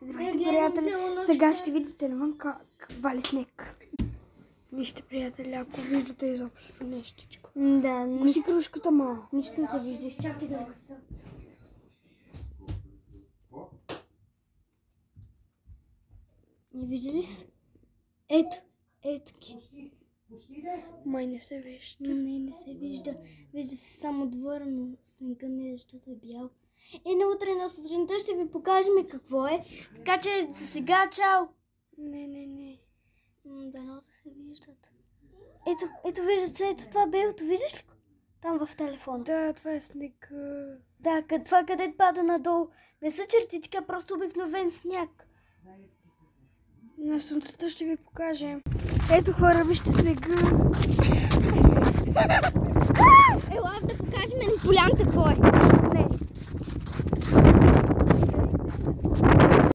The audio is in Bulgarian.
Здравейте, приятели! Сега ще видите навън как вали снег. Вижте, приятели, ако виждате изобщо нещичко. Да, Коси кружката малко. нищо не се вижда. Изчакай да гаса. Не вижда ли се? Ето ги. Май не се вижда. Не се вижда. Вижда се само двора, но снега не, защото е бял. На утре на сутринта ще ви покажем какво е. Така че за сега чао! Не. Дано да се виждат. Ето виждат се, ето това белото, виждаш ли го? Там в телефона. Да, това е снег. Да, това където пада надолу. Не са чертички, а просто обикновен сняг. На сутринта ще ви покажем. Ето хора, вижте снега. Ела да покажем на Полянка какво е.